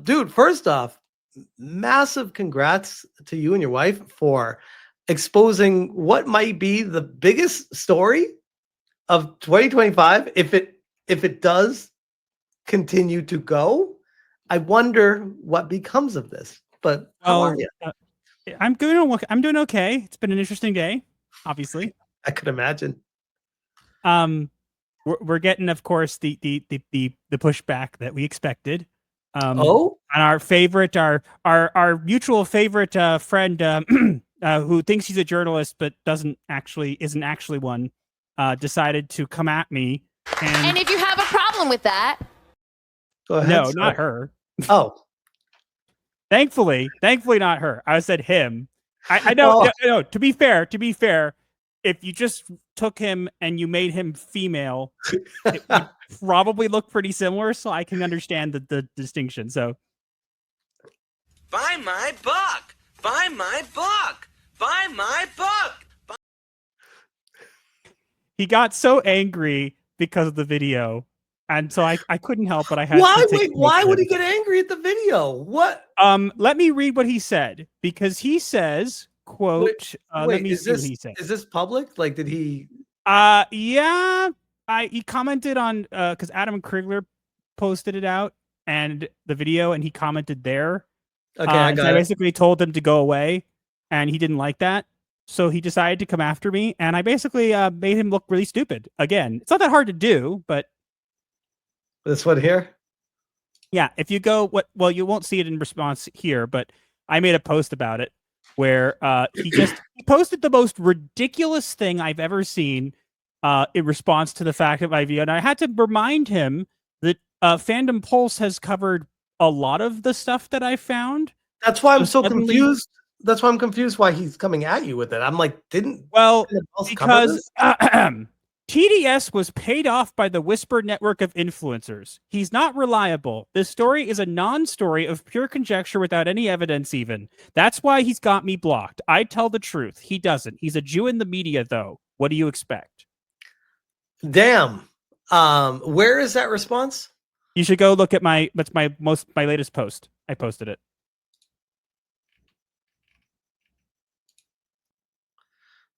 Dude, first off, massive congrats to you and your wife for exposing what might be the biggest story of 2025 if it does continue to go. I wonder what becomes of this. But how are you? I'm doing okay. It's been an interesting day, obviously. I could imagine. We're getting, of course, the pushback that we expected. And our favorite, our mutual favorite friend, who thinks he's a journalist but isn't actually one, decided to come at me. And if you have a problem with that, go ahead. No, not her. Oh, thankfully, not her. I said him. I know. No, to be fair, if you just took him and you made him female, it would probably look pretty similar. So I can understand the distinction. So, buy my book. Buy my book. Buy my book. He got so angry because of the video, and so I couldn't help but I had. Why would he get angry at the video? What? Let me read what he said, because he says, quote, let me see what he said. Is this public? Like, did he? Yeah. He commented on, because Adam Krigler posted it out and the video, and he commented there. Okay, I basically told him to go away, and he didn't like that. So he decided to come after me, and I basically made him look really stupid. Again, it's not that hard to do, but this one here. Yeah, if you go, you won't see it in response here, but I made a post about it where he posted the most ridiculous thing I've ever seen in response to the fact of my video, and I had to remind him that Fandom Pulse has covered a lot of the stuff that I found. That's why I'm so confused. That's why I'm confused why he's coming at you with it. I'm like, because TDS was paid off by the Whisper network of influencers. He's not reliable. This story is a non-story of pure conjecture without any evidence even. That's why he's got me blocked. I tell the truth. He doesn't. He's a Jew in the media, though. What do you expect? Damn. Where is that response? You should go look at my latest post. I posted it.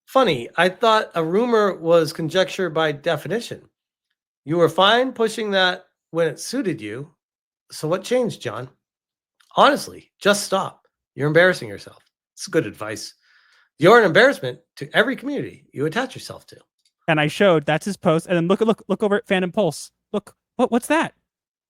Funny, I thought a rumor was conjecture by definition. You were fine pushing that when it suited you. So what changed, John? Honestly, just stop. You're embarrassing yourself. It's good advice. You're an embarrassment to every community you attach yourself to. And I showed that's his post. And then look over at Fandom Pulse. Look, what's that?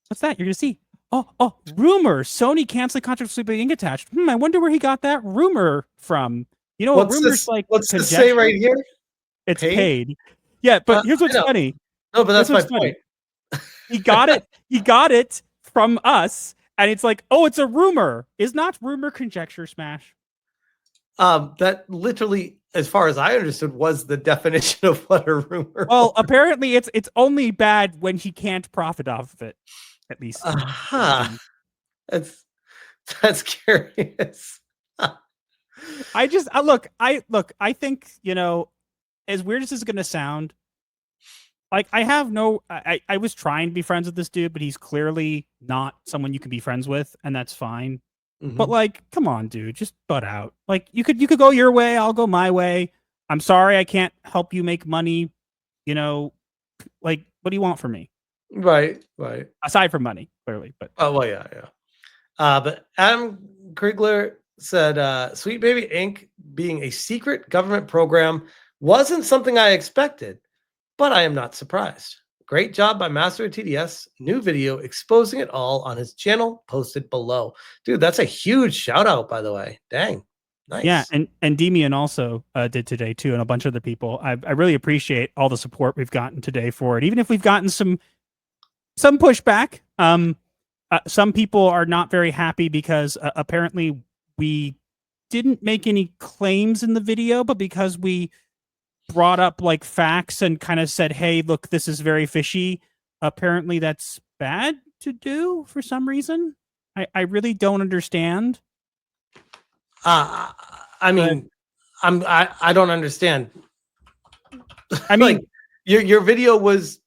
What's that? You're gonna see. Oh, rumor. Sony canceling contract with being attached. I wonder where he got that rumor from. You know what rumors like? What's this say right here? It's paid. Yeah, but here's what's funny. No, but that's my point. He got it. He got it from us, and it's like, oh, it's a rumor. Is not rumor conjecture, Smash? That literally, as far as I understood, was the definition of what a rumor. Well, apparently, it's only bad when he can't profit off of it. At least. That's curious. I think, as weird as this is going to sound, like I was trying to be friends with this dude, but he's clearly not someone you can be friends with, and that's fine. Mm-hmm. But like, come on, dude, just butt out. Like you could go your way, I'll go my way. I'm sorry I can't help you make money. Like, what do you want from me? Right. Aside from money, clearly. But yeah. But Adam Krigler said, Sweet Baby Inc. being a secret government program wasn't something I expected, but I am not surprised. Great job by MasterofTDS. New video exposing it all on his channel, posted below. Dude, that's a huge shout out, by the way. Dang. Nice. Yeah, and Demian also did today too, and a bunch of other people. I really appreciate all the support we've gotten today for it. Even if we've gotten some pushback, some people are not very happy because apparently we didn't make any claims in the video, but because we brought up like facts and kind of said, hey, look, this is very fishy. Apparently that's bad to do for some reason. I really don't understand. I don't understand. I mean, like, your video was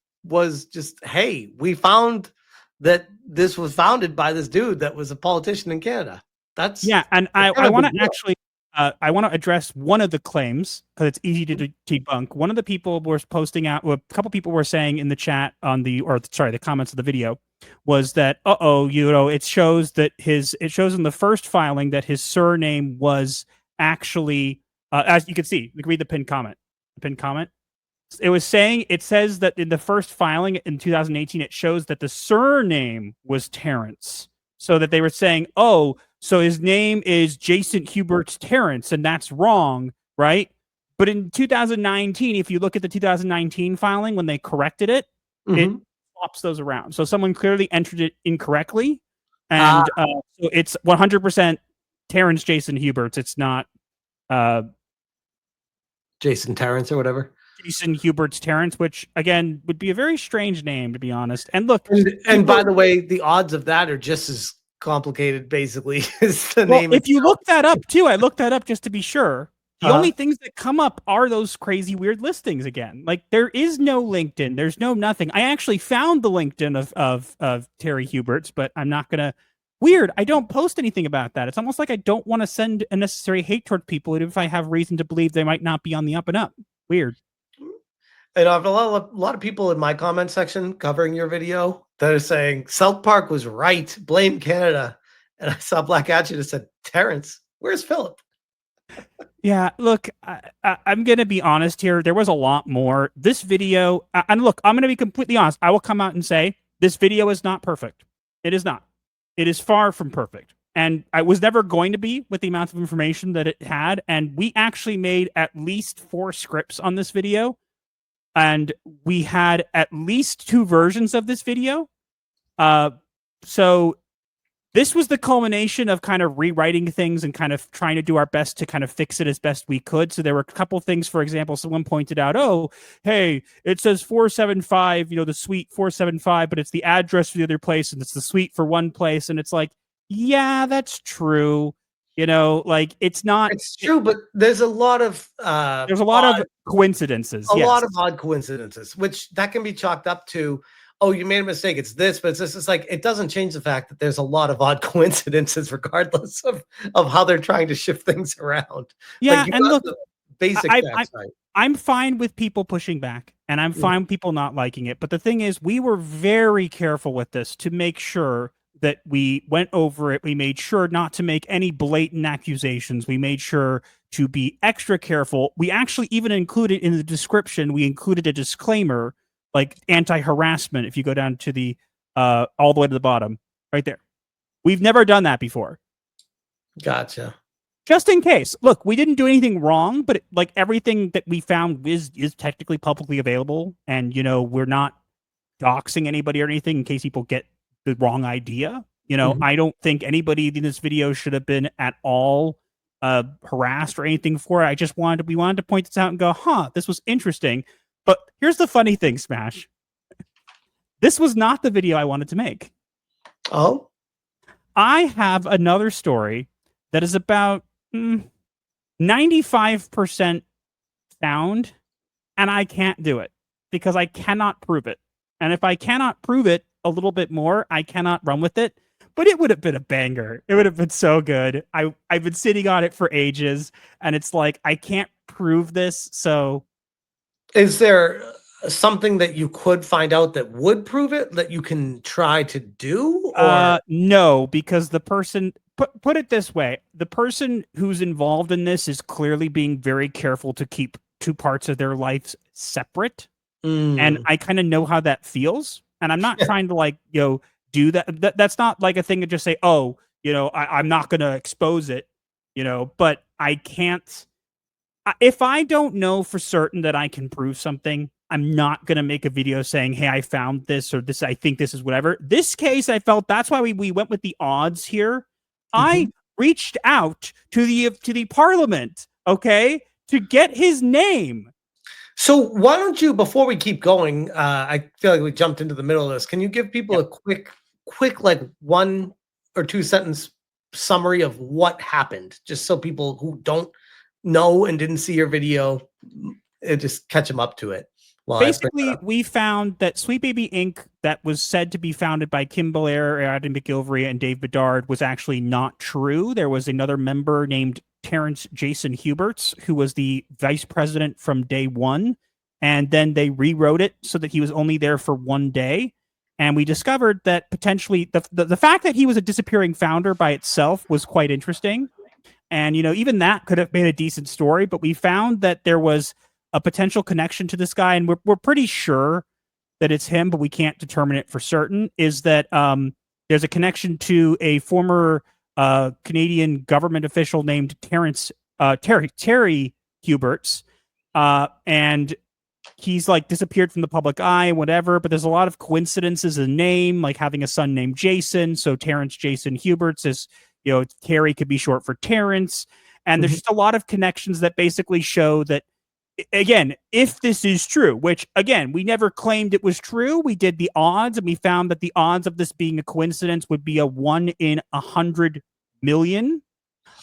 just, hey, we found that this was founded by this dude that was a politician in Canada. That's and I want to actually I want to address one of the claims because it's easy to debunk. One of the people was posting out, well, a couple people were saying in the chat on the comments of the video was that it shows in the first filing that his surname was actually as you can see, you can read the pinned comment. It says that in the first filing in 2018, it shows that the surname was Terrence. So that they were saying, so his name is Jason Hubert Terrence, and that's wrong, right? But in 2019, if you look at the 2019 filing, when they corrected it, it swaps those around. So someone clearly entered it incorrectly, and so it's 100% Terrence Jason Huberts. It's not Jason Terrence or whatever. Jason Hubert's Terrence, which again would be a very strange name, to be honest. And look, and by the way, the odds of that are just as complicated, basically, as the name. If you look that up too, I looked that up just to be sure. The only things that come up are those crazy weird listings again. Like there is no LinkedIn, there's no nothing. I actually found the LinkedIn of Terry Huberts, but I'm not gonna. Weird. I don't post anything about that. It's almost like I don't want to send unnecessary hate toward people if I have reason to believe they might not be on the up and up. Weird. And I have a lot of people in my comment section covering your video that are saying South Park was right. Blame Canada. And I saw Black Hatchet that said, Terrence, where's Philip? Yeah, look, I'm going to be honest here. There was a lot more. This video, and look, I'm going to be completely honest. I will come out and say this video is not perfect. It is not. It is far from perfect. And I was never going to be with the amount of information that it had. And we actually made at least 4 scripts on this video. And we had at least 2 versions of this video. So this was the culmination of kind of rewriting things and kind of trying to do our best to kind of fix it as best we could. So there were a couple things, for example, someone pointed out, hey, it says 475, the suite 475, but it's the address for the other place and it's the suite for one place. And it's like, yeah, that's true. It's not. It's true, but there's a lot of of coincidences. A lot of odd coincidences, which that can be chalked up to, you made a mistake. It's this, but it's this. It's like it doesn't change the fact that there's a lot of odd coincidences, regardless of how they're trying to shift things around. Yeah, and look, basic facts, right? I'm fine with people pushing back, and I'm fine with people not liking it. But the thing is, we were very careful with this to make sure that we went over it. We made sure not to make any blatant accusations. We made sure to be extra careful. We actually even included in the description, we included a disclaimer like anti-harassment. If you go down to the all the way to the bottom, right there. We've never done that before. Gotcha. Just in case. Look, we didn't do anything wrong, but everything that we found is technically publicly available. And, we're not doxing anybody or anything in case people get the wrong idea. I don't think anybody in this video should have been at all harassed or anything for it. We wanted to point this out and go, this was interesting. But here's the funny thing, Smash. This was not the video I wanted to make. Oh? I have another story that is about 95% sound, and I can't do it because I cannot prove it. And if I cannot prove it a little bit more, I cannot run with it. But it would have been a banger. It would have been so good. I've been sitting on it for ages, and it's like, I can't prove this, so... Is there something that you could find out that would prove it, that you can try to do? Or? No, because the person... Put it this way. The person who's involved in this is clearly being very careful to keep 2 parts of their lives separate. And I kind of know how that feels. And I'm not trying to do that. That's not like a thing to just say, I'm not going to expose it, but I can't. If I don't know for certain that I can prove something, I'm not going to make a video saying, hey, I found this or this. I think this is whatever. This case, I felt that's why we went with the odds here. I reached out to the parliament, to get his name. So why don't you, before we keep going, I feel like we jumped into the middle of this. Can you give people a quick 1 or 2 sentence summary of what happened? Just so people who don't know and didn't see your video, just catch them up to it. Well, basically, we found that Sweet Baby Inc., that was said to be founded by Kim Belair, Adam McGilvery, and Dave Bedard, was actually not true. There was another member named Terrence Jason Huberts, who was the vice president from day one. And then they rewrote it so that he was only there for one day. And we discovered that potentially the fact that he was a disappearing founder by itself was quite interesting. And, even that could have made a decent story. But we found that there was a potential connection to this guy, and we're pretty sure that it's him, but we can't determine it for certain, is that there's a connection to a former Canadian government official named Terry Huberts, and he's like disappeared from the public eye and whatever, but there's a lot of coincidences in name, like having a son named Jason. So Terrence Jason Huberts is, Terry could be short for Terrence. And there's just a lot of connections that basically show that, again, if this is true, which, again, we never claimed it was true. We did the odds, and we found that the odds of this being a coincidence would be a 1 in 100 million,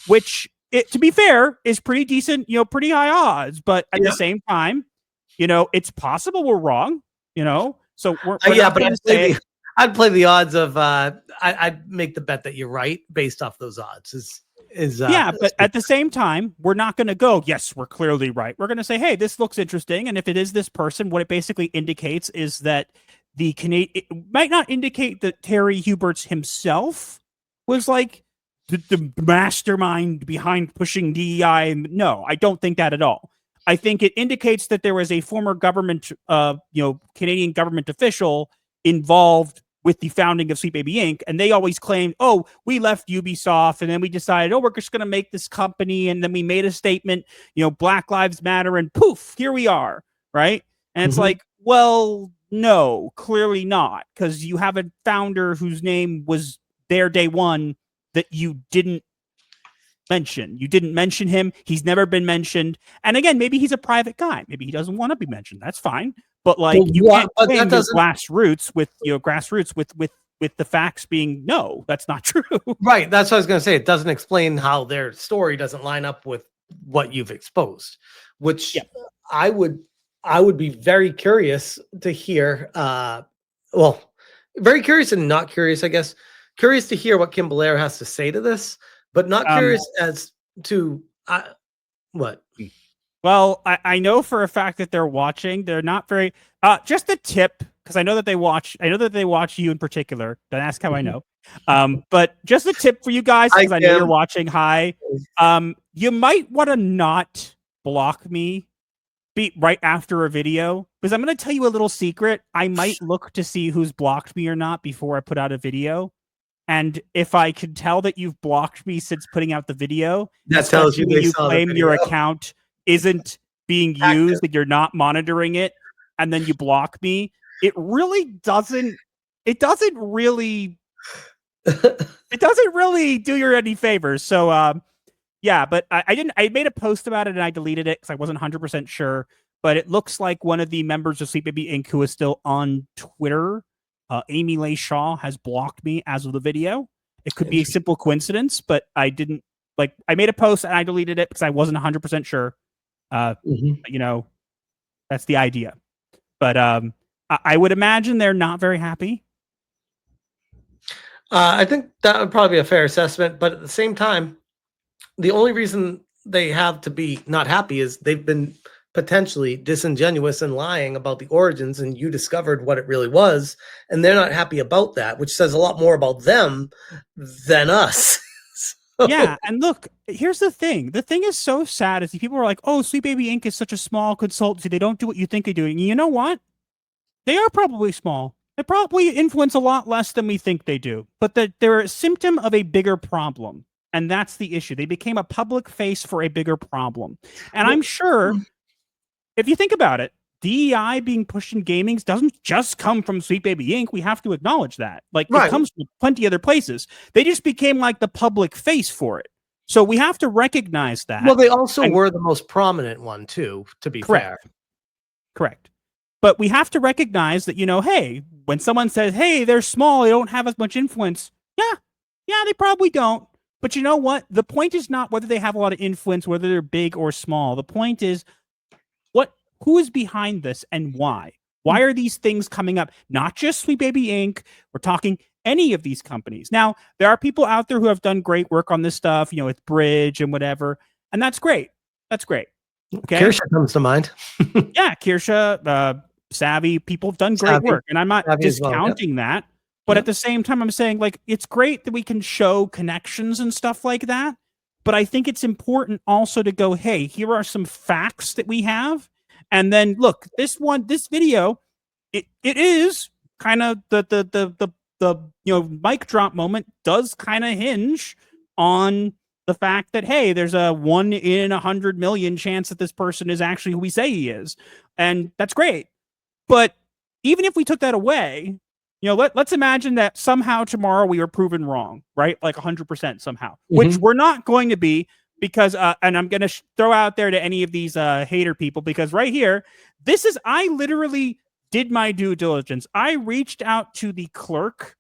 which, to be fair, is pretty decent, pretty high odds. But at the same time, it's possible we're wrong, So we're but I'd play the odds of I'd make the bet that you're right based off those odds. But at the same time, we're not going to go, yes, we're clearly right. We're going to say, hey, this looks interesting. And if it is this person, what it basically indicates is that it might not indicate that Terry Huberts himself was like the mastermind behind pushing DEI. No, I don't think that at all. I think it indicates that there was a former government, Canadian government official involved with the founding of Sweet Baby Inc. And they always claimed, oh, we left Ubisoft and then we decided, oh, we're just going to make this company. And then we made a statement, Black Lives Matter, and poof, here we are. Right. And it's like, well, no, clearly not. Because you have a founder whose name was there day one that you didn't mention. You didn't mention him. He's never been mentioned. And again, maybe he's a private guy. Maybe he doesn't want to be mentioned. That's fine. But you can't claim grassroots with the facts being no, that's not true. Right. That's what I was going to say. It doesn't explain how their story doesn't line up with what you've exposed, which I would be very curious to hear. Very curious and not curious, I guess. Curious to hear what Kim Belair has to say to this, but not curious as to what. Well, I know for a fact that they're watching. They're not very. Just a tip, because I know that they watch. I know that they watch you in particular. Don't ask how I know. But just a tip for you guys, because I know you're watching. Hi. You might want to not block me right after a video, because I'm going to tell you a little secret. I might look to see who's blocked me or not before I put out a video. And if I can tell that you've blocked me since putting out the video, that tells you you claim your account isn't being used, that you're not monitoring it, and then you block me. It doesn't really do you any favors. So but I made a post about it and I deleted it because I wasn't 100% sure. But it looks like one of the members of Sweet Baby Inc., who is still on Twitter, Amy Leigh Shaw, has blocked me as of the video. It could be a simple coincidence, but I didn't I made a post and I deleted it because I wasn't 100% sure. That's the idea. But I would imagine they're not very happy. I think that would probably be a fair assessment. But at the same time, the only reason they have to be not happy is they've been potentially disingenuous and lying about the origins, and you discovered what it really was, and they're not happy about that, which says a lot more about them than us. Yeah, and look, here's the thing. The thing is so sad is people are like, oh, Sweet Baby Inc. is such a small consultancy. They don't do what you think they do. And you know what? They are probably small. They probably influence a lot less than we think they do. But they're a symptom of a bigger problem. And that's the issue. They became a public face for a bigger problem. And I'm sure, if you think about it, DEI being pushed in gaming doesn't just come from Sweet Baby Inc. We have to acknowledge that. It comes from plenty other places. They just became like the public face for it. So we have to recognize that. Well, they also were the most prominent one too, to be fair. Correct. But we have to recognize that, hey, when someone says, hey, they're small, they don't have as much influence. Yeah, they probably don't. But you know what? The point is not whether they have a lot of influence, whether they're big or small. The point is, who is behind this and why? Why are these things coming up? Not just Sweet Baby Inc. We're talking any of these companies. Now, there are people out there who have done great work on this stuff, with Bridge and whatever, and that's great. That's great. Okay. Kirsha comes to mind. Yeah, Kirsha, Savvy, people have done great work, and I'm not discounting that. But at the same time, I'm saying, like, it's great that we can show connections and stuff like that. But I think it's important also to go, hey, here are some facts that we have. And then look, this video, it is kind of the mic drop moment does kind of hinge on the fact that, hey, there's a 1 in 100 million chance that this person is actually who we say he is. And that's great. But even if we took that away, let's imagine that somehow tomorrow we were proven wrong, right? Like 100% somehow, which we're not going to be, because, and I'm going to throw out there to any of these hater people, because right here, I literally did my due diligence. I reached out to the clerk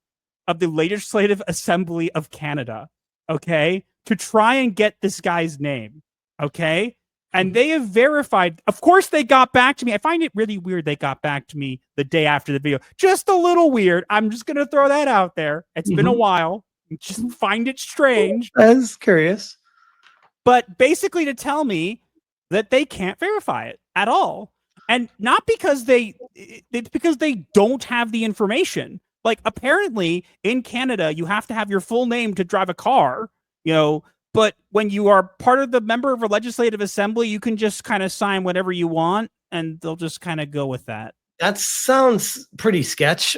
of the Legislative Assembly of Canada, okay, to try and get this guy's name, okay? And they have verified. Of course, they got back to me. I find it really weird they got back to me the day after the video. Just a little weird. I'm just going to throw that out there. It's been a while. Just find it strange. I was curious. But basically to tell me that they can't verify it at all. And not because it's because they don't have the information. Like, apparently in Canada, you have to have your full name to drive a car, but when you are part of the member of a legislative assembly, you can just kind of sign whatever you want, and they'll just kind of go with that. That sounds pretty sketch.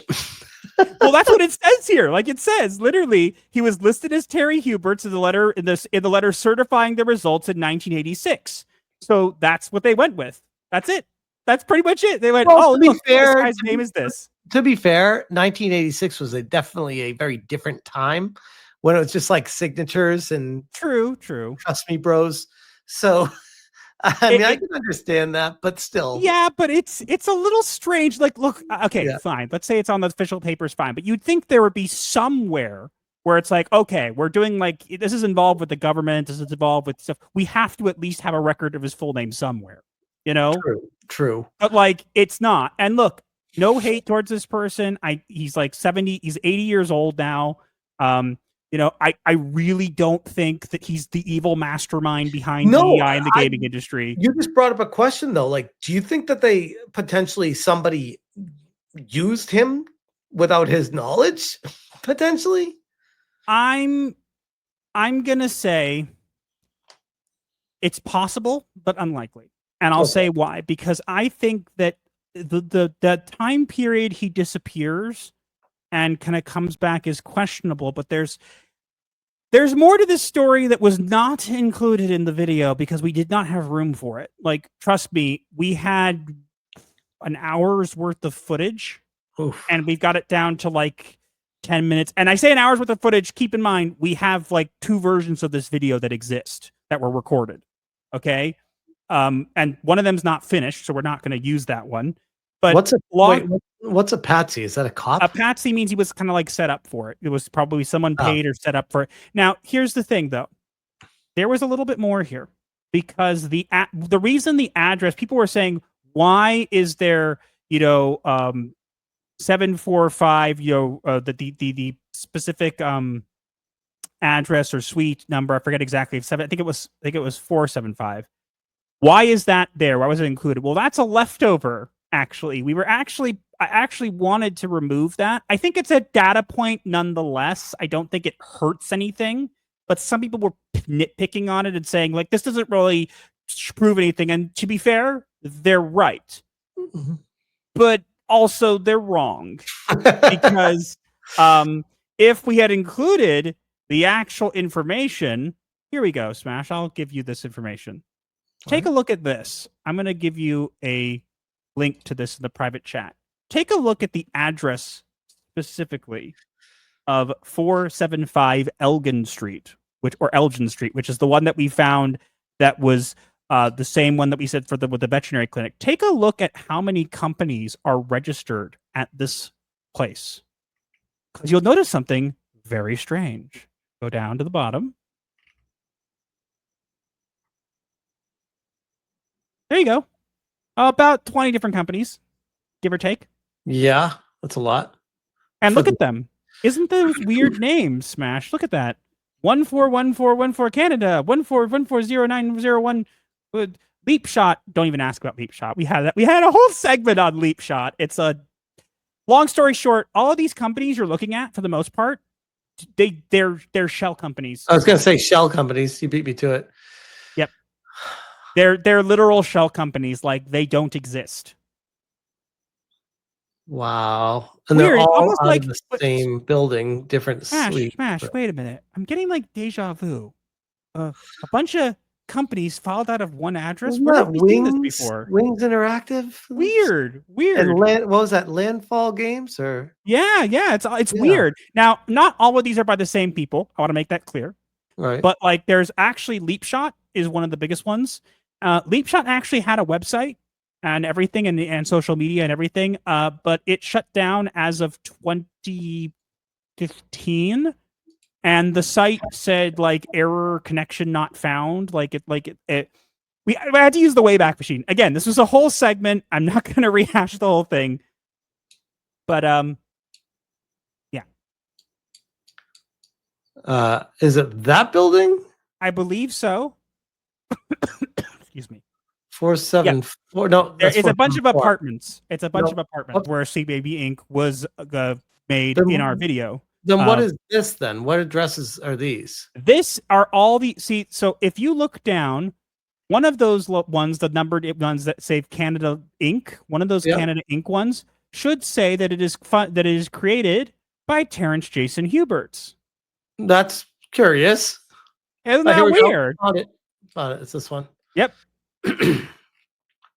Well, that's what it says here. Like, it says literally, he was listed as Terry Huberts in the letter certifying the results in 1986. So that's what they went with. That's it. That's pretty much it. They went, well, look, this guy's name is this. To be fair, 1986 was definitely a very different time, when it was just like signatures and true. Trust me, bros. So, I mean, I can understand that, but still. Yeah, but it's a little strange. Like, look, okay, fine. Let's say it's on the official papers, fine. But you'd think there would be somewhere where it's like, okay, we're doing this is involved with the government. This is involved with stuff. We have to at least have a record of his full name somewhere, True. But it's not. And look, no hate towards this person. He's like 70, he's 80 years old now. I really don't think that he's the evil mastermind behind DEI in the gaming industry. You just brought up a question though. Like, do you think that somebody used him without his knowledge? Potentially? I'm gonna say it's possible, but unlikely. And I'll say why. Because I think that the time period he disappears and kind of comes back is questionable, but there's more to this story that was not included in the video because we did not have room for it. Like, trust me, we had an hour's worth of footage. Oof. And we've got it down to like 10 minutes. And I say an hour's worth of footage. Keep in mind, we have like 2 versions of this video that exist that were recorded. Okay. And one of them's not finished, so we're not going to use that one. But what's a patsy? Is that a cop? A patsy means he was kind of like set up for it. It was probably someone paid or set up for it. Now, here's the thing, though. There was a little bit more here because the reason the address, people were saying, why is there, 745, the specific address or suite number? I forget exactly. I think it was 475. Why is that there? Why was it included? Well, that's a leftover. Actually, I actually wanted to remove that. I think it's a data point nonetheless. I don't think it hurts anything, but some people were nitpicking on it and saying, like, this doesn't really prove anything. And to be fair, they're right. Mm-hmm. But also they're wrong because if we had included the actual information, here we go, Smash, I'll give you this information. Take a look at this. I'm going to give you a link to this in the private chat. Take a look at the address specifically of 475 Elgin Street, which is the one that we found that was the same one that we said with the veterinary clinic. Take a look at how many companies are registered at this place, because you'll notice something very strange. Go down to the bottom. There you go. About 20 different companies, give or take. Yeah, that's a lot. And look at them. Isn't those weird names, Smash? Look at that. 141414 Canada, 14140901 Leap Shot. Don't even ask about Leap Shot. We had a whole segment on Leap Shot. It's a long story short, all of these companies you're looking at for the most part, they're shell companies. I was gonna say shell companies. You beat me to it. Yep. They're literal shell companies, like they don't exist. Wow. And Weird. they're all Almost out like of the same building, different Smash, suite. wait a minute. I'm getting like deja vu. A bunch of companies filed out of one address. Wasn't Where that have we seen this Wings? before? Wings Interactive? Weird. And what was that? Landfall Games or Yeah, it's weird. Now, not all of these are by the same people. I want to make that clear. right? But like there's actually Leap Shot is one of the biggest ones. Leap Shot actually had a website and everything and social media and everything. But it shut down as of 2015. And the site said like error connection not found. We had to use the Wayback Machine. Again, this was a whole segment. I'm not going to rehash the whole thing. But yeah. Is it that building? I believe so. Excuse me. 474. No, It's a bunch of 474. apartments. It's a bunch No. of apartments where Sweet Baby Inc. was made Then- in our video. Then what is this then? What addresses are these? This are all the so if you look down, one of those ones, the numbered ones that say Canada Inc., one of those Canada Inc. ones should say that it is that it is created by Terrence Jason Huberts. That's curious. Isn't that weird? Found it. It's this one. Yep.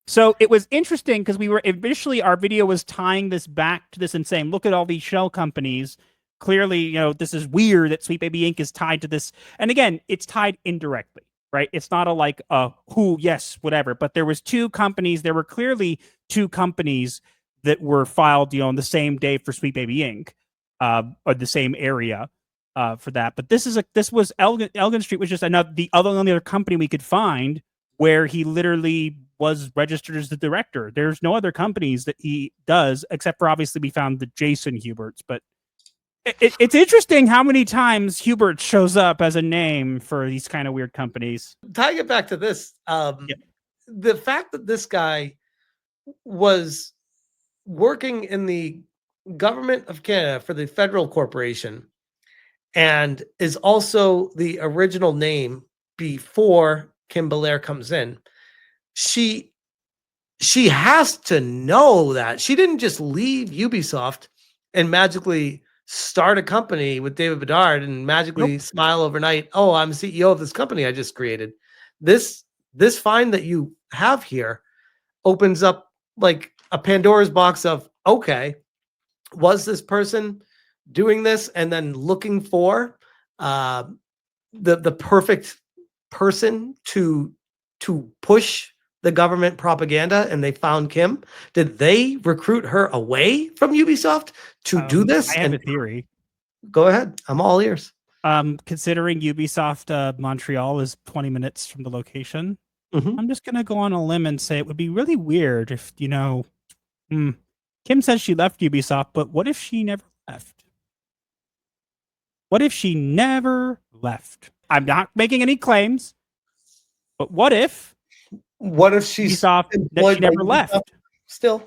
So it was interesting because we were initially our video was tying this back to this and saying, look at all these shell companies. Clearly, this is weird that Sweet Baby Inc. is tied to this. And again, it's tied indirectly, right? It's not whatever. But there was two companies. There were clearly two companies that were filed, on the same day for Sweet Baby Inc. Or the same area for that. But this was Elgin Street was just the only other company we could find where he literally was registered as the director. There's no other companies that he does, except for obviously we found the Jason Huberts, but it's interesting how many times Hubert shows up as a name for these kind of weird companies. Tying it back to this, the fact that this guy was working in the government of Canada for the federal corporation and is also the original name before Kim Belair comes in, she has to know that. She didn't just leave Ubisoft and magically start a company with David Bedard and magically smile overnight. Oh, I'm CEO of this company I just created. This find that you have here opens up like a Pandora's box of, okay, was this person doing this and then looking for the perfect person to push the government propaganda, and they found Kim? Did they recruit her away from Ubisoft to do this? I have a theory. Go ahead. I'm all ears. Considering Ubisoft Montreal is 20 minutes from the location, I'm just going to go on a limb and say it would be really weird if, Kim says she left Ubisoft, but what if she never left? What if she never left? I'm not making any claims, but what if she's Ubisoft that she never left? Still,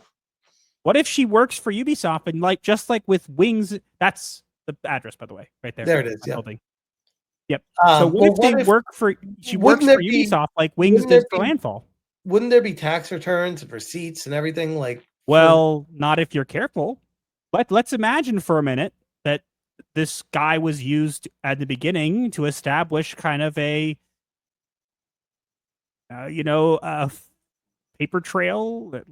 what if she works for Ubisoft and just like with Wings? That's the address, by the way, right there. There it is. Yeah. Yep. So what if she works for Ubisoft like Wings did for Landfall? Wouldn't there be tax returns and receipts and everything Well, not if you're careful. But let's imagine for a minute that this guy was used at the beginning to establish kind of a paper trail that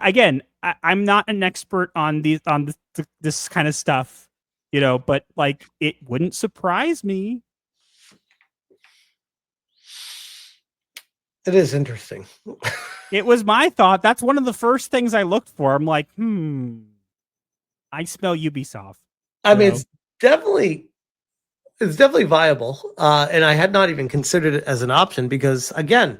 again, I'm not an expert on this kind of stuff, but it wouldn't surprise me. It is interesting. It was my thought. That's one of the first things I looked for. I'm like, I smell Ubisoft. I mean, it's definitely viable. And I had not even considered it as an option because, again,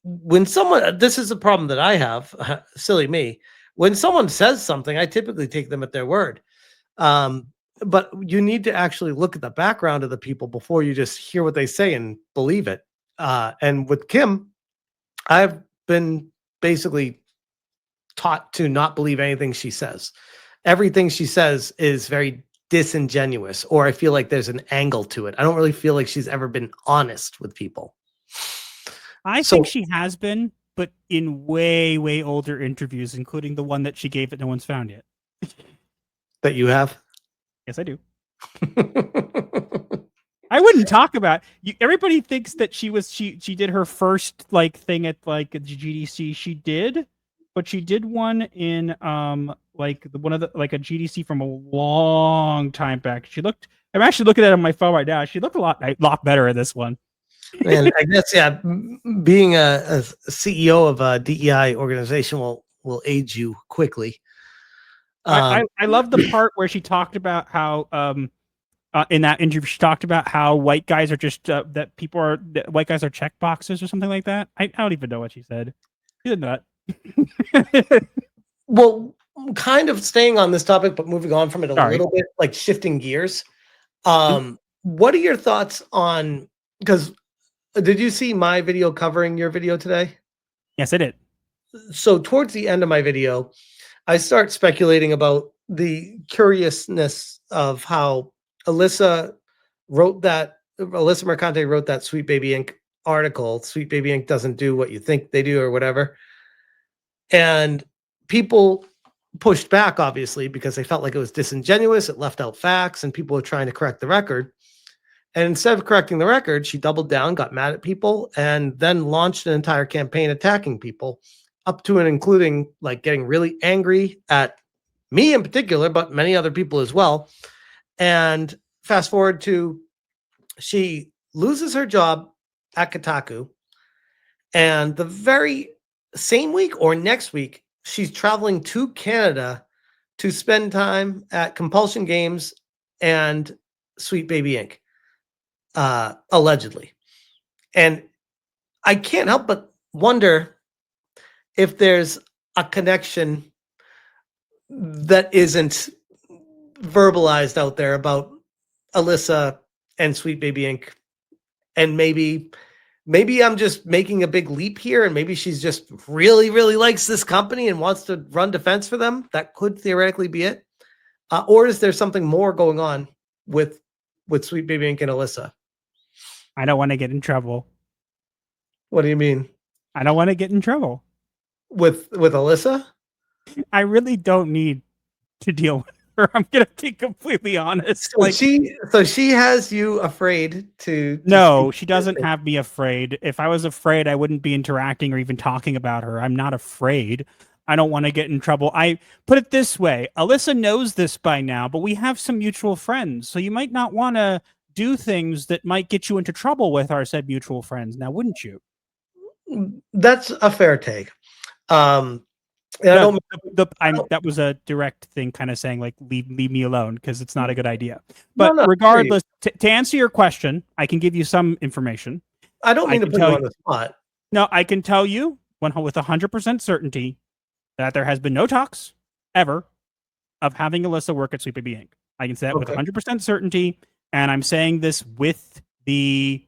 when someone, this is a problem that I have, silly me. When someone says something, I typically take them at their word. But you need to actually look at the background of the people before you just hear what they say and believe it. And with Kim, I've been basically taught to not believe anything she says. Everything she says is very disingenuous, or I feel like there's an angle to it. I don't really feel like she's ever been honest with people. I think she has been, but in way, way older interviews, including the one that she gave that no one's found yet. That you have? Yes, I do. I wouldn't talk about everybody thinks that she did her first like thing at like the GDC. She did, but she did one in like one of the like a GDC from a long time back. I'm actually looking at it on my phone right now. She looked a lot better in this one. And I guess being a CEO of a DEI organization will age you quickly. I love the part where she talked about how in that interview she talked about how white guys are just that white guys are check boxes or something like that. I don't even know what she said. She did that. Well, kind of staying on this topic, but moving on from it a little bit, like shifting gears. What are your thoughts on? Because did you see my video covering your video today? Yes, I did. So towards the end of my video, I start speculating about the curiousness of how Alyssa Mercante wrote that Sweet Baby Inc. article. Sweet Baby Inc. doesn't do what you think they do or whatever. And people pushed back, obviously, because they felt like it was disingenuous. It left out facts and people were trying to correct the record. And instead of correcting the record, she doubled down, got mad at people, and then launched an entire campaign attacking people, up to and including like getting really angry at me in particular, but many other people as well. And fast forward to she loses her job at Kotaku. And the very same week or next week, she's traveling to Canada to spend time at Compulsion Games and Sweet Baby Inc. Allegedly. And I can't help but wonder if there's a connection that isn't verbalized out there about Alyssa and Sweet Baby Inc. And maybe I'm just making a big leap here, and maybe she's just really, really likes this company and wants to run defense for them. That could theoretically be it. Or is there something more going on with Sweet Baby Inc. and Alyssa? I don't want to get in trouble. What do you mean? I don't want to get in trouble. With Alyssa? I really don't need to deal with her. I'm gonna be completely honest. So she has you afraid to No, she doesn't have me afraid. If I was afraid, I wouldn't be interacting or even talking about her. I'm not afraid. I don't want to get in trouble. I put it this way. Alyssa knows this by now, but we have some mutual friends. So you might not want to do things that might get you into trouble with our said mutual friends. Now, wouldn't you? That's a fair take. That was a direct thing, kind of saying like, leave me alone, because it's not a good idea. But regardless, to answer your question, I can give you some information. I don't mean to put you on the spot. No, I can tell you with 100% certainty that there has been no talks ever of having Alyssa work at Sweet Baby Inc. I can say that with 100% certainty, and I'm saying this with the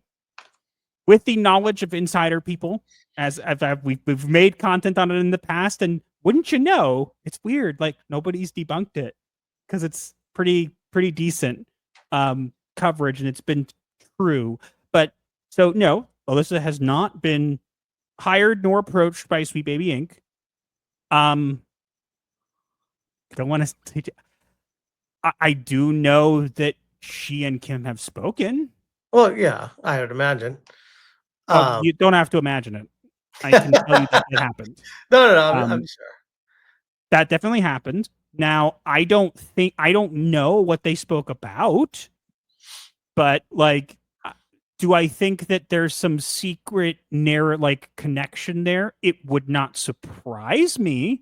knowledge of insider people, as we've made content on it in the past, and wouldn't you know, it's weird. Like nobody's debunked it because it's pretty decent coverage, and it's been true. But so no, Alyssa has not been hired nor approached by Sweet Baby Inc. I don't want to. I do know that she and Kim have spoken. Well, yeah, I would imagine. You don't have to imagine it. I can tell you that it happened. No, I'm sure. That definitely happened. Now, I don't know what they spoke about, but like, do I think that there's some secret connection there? It would not surprise me,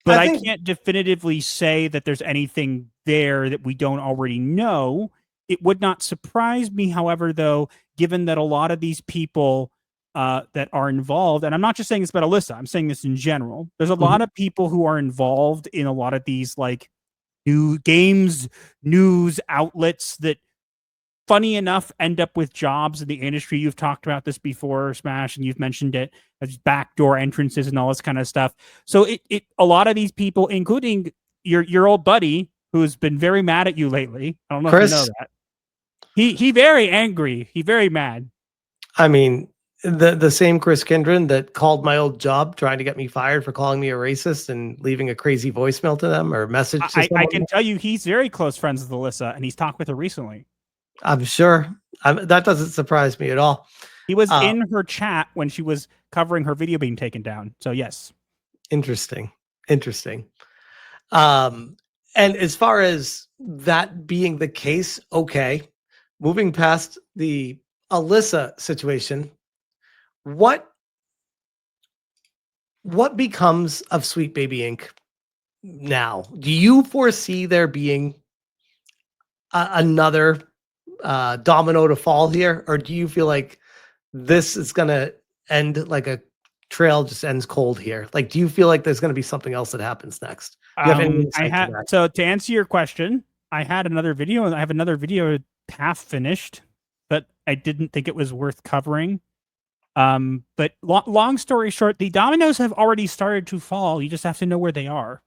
but I can't definitively say that there's anything there that we don't already know. It would not surprise me, however, though, given that a lot of these people that are involved, and I'm not just saying this about Alyssa, I'm saying this in general. There's a lot of people who are involved in a lot of these like new games, news outlets that, funny enough, end up with jobs in the industry. You've talked about this before, Smash, and you've mentioned it as backdoor entrances and all this kind of stuff. So a lot of these people, including your old buddy, who's been very mad at you lately. I don't know Chris? if you know that. He very angry. He very mad. I mean, the same Chris Kindred that called my old job trying to get me fired for calling me a racist and leaving a crazy voicemail to them or message to I can tell you he's very close friends with Alyssa, and he's talked with her recently. I'm sure. That doesn't surprise me at all. He was in her chat when she was covering her video being taken down. So yes. Interesting. And as far as that being the case, okay. Moving past the Alyssa situation, what becomes of Sweet Baby Inc. now? Do you foresee there being another domino to fall here, or do you feel like this is going to end like a trail just ends cold here? Like, do you feel like there's going to be something else that happens next? Do you have any insight to that? So to answer your question, I had another video, and I have another video half finished, but I didn't think it was worth covering. But long story short, the dominoes have already started to fall. You just have to know where they are.